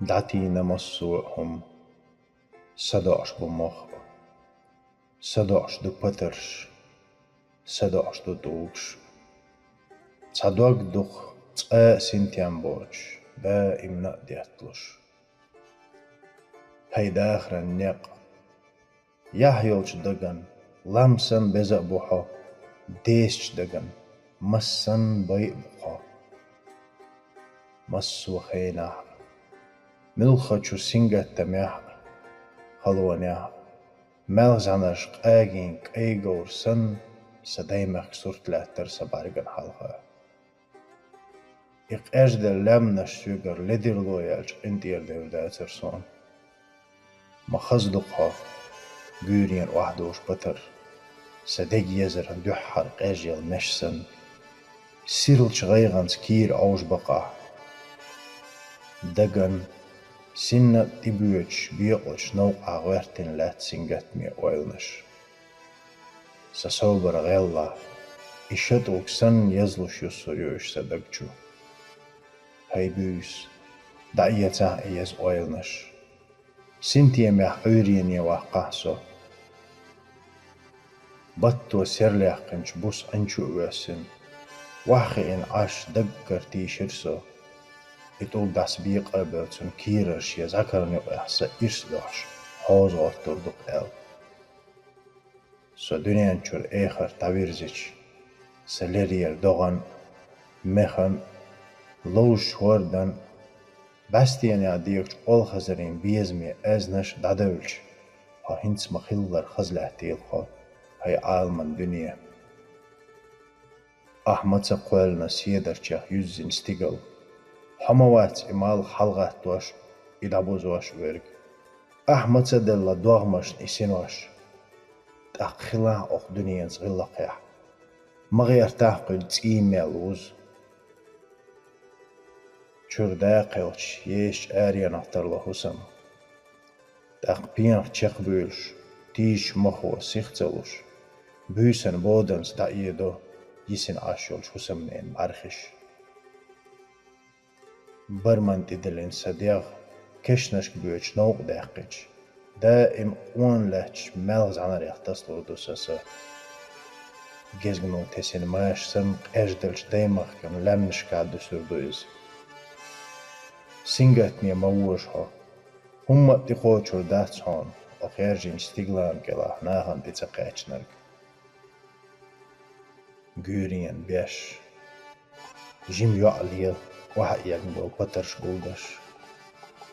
Dlatийna massa'hum صداش بمخ صداش دو پترش صداش دو دوغش صداق دوخ سنتيان بوش با امنا ديتلوش هيدا آخر النق يحيولش دقن لمسن بزق بوحا ديسش دقن مسن بيق بوحا مسو خينا ملخة شو سنجت تميح خلوانيا ملغزانش قاقين قايقور سن سدايمخ سورت لاتر سبارغن حلقا اجدر لمنش سوگر لدر لويالج انتير درداتر سون ما خزدقها قورين وحدوش بطر سدق يزر دوحر قاجيل مشسن سيرلش غيغنس كير اوش بقا دقن سنة تبوش بيقلش نوقع غيرتين لات سنجت مي اويلنش سصوبر غيلا اشتوك سن يزلش يسوريوش سدقجو هاي بيوس دعيتا ايز اويلنش سنتي ميح اورين يواقعسو بطو سيرليحقنش بوس انشو اواسن واخي ان عاش دقر تيشرسو اتول داس بيق ابلتون كيرش يزاكرن يقيحسا إرسدوش حوز غطر دق سو دنيان چور ايخر تاويرزيش سليريال دوغن مخن لوش هوردن باستيان يعديوش اول خزرين بيزمي ازنش دادولش ها هنس مخيلر خزله تيلخو هاي عالمن دنيا احمد سقوالنا سيدرچه يزين ستيقل حموات امال حلغات دوش يدابوزوش ورق احمد سدل دوغمش اسينوش تأخلا اخ دنيان صغلقيح مغير تاقل تيميل وز چور داقلش يش آريان اختر لحسن تاق بيانخ چخ بولش تيش مخو سيختلوش بوسن بودنس دايدو يسن عاشولش حسمنين برخش برمان تدلين صديق كشنش بوش نوق داقج دائم اون لحش ملغز عنا ريختسلو دوساسا جزغنو تسين ماش سمق اجدلش دايمخ كم لمنش قاد سردويز سنگتني موشها هم تقوچور داتسون اخيرجين ستيغلان كلا ناهن تتقاچنرگ گورين بيش جيم يعليل واحد يقبل بطرش قولدش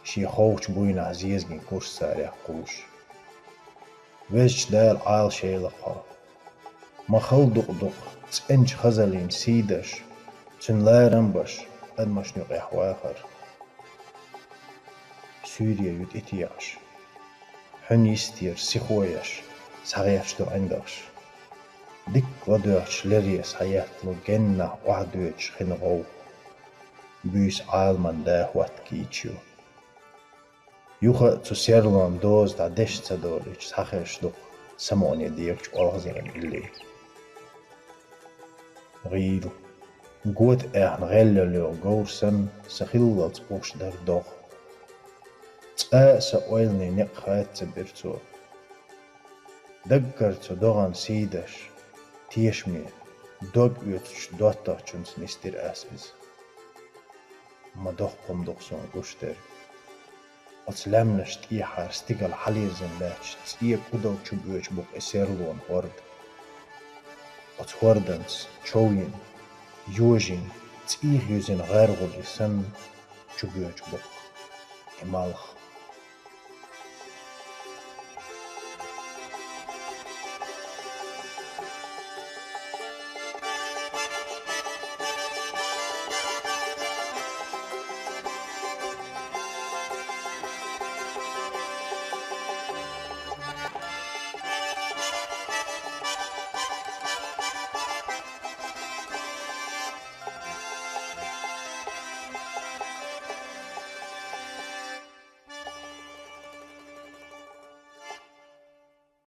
شي خوش بوين عزيزين كوش ساريح قوش ويش دال عال شيلقها ما خل دق تنج خزلين سيدش تن لا رنبش ادمش نقيح واخر سوريا يود اتياش حن يستير سيخويش سغيش دو عندش ديك ودوش لريس حياتلو جنة وعدوش خنغو بيس عالمان دا وات كيتشو يوخا تو سيرلون دوز دا دش تدولش سخش دو سموني ديكش والغزين اللي غيل قوت احن غللو غورسن سخيلت بوش در دوغ سأويلني نقخات تبرتو دقرتو دوغان سيدش تيشمي دوغ يوتش دوتا چونس نستير اسبز ما دوغ قم دوغسون قشتر أتلامنش تيحار ستيقل حلير زنلاتش تيه كودو چوبوش بوق اسيرلون هورد أتوردنس چوين يوجين تيه يوزين غير غولي سن چوبوش بوق امالخ